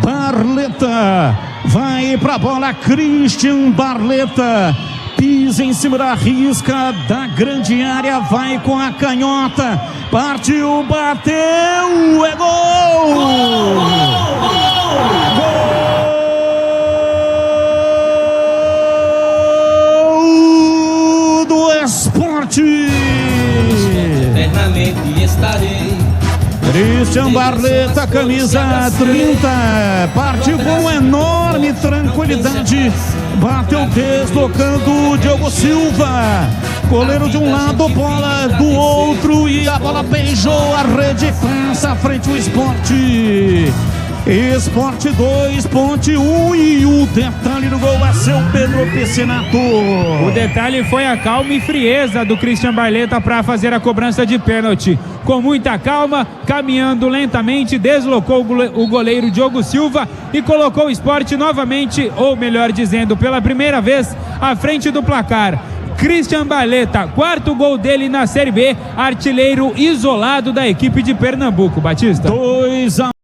Barleta vai pra bola. Christian Barleta pisa em cima da risca da grande área, vai com a canhota, partiu, bateu, é gol! Gol do Sport! Eternamente estarei. Christian Barleta, camisa 30, partiu com enorme tranquilidade, bateu deslocando o Diogo Silva, goleiro de um lado, bola do outro, e a bola beijou a rede, passa à frente o Sport. Sport 2, Ponte 1, e o detalhe do gol é seu Pedro Piscinato. O detalhe foi a calma e frieza do Christian Barleta para fazer a cobrança de pênalti. Com muita calma, caminhando lentamente, deslocou o goleiro Diogo Silva e colocou o Sport novamente, ou melhor dizendo, pela primeira vez, à frente do placar. Christian Barleta, quarto gol dele na Série B, artilheiro isolado da equipe de Pernambuco. Batista. 2-1.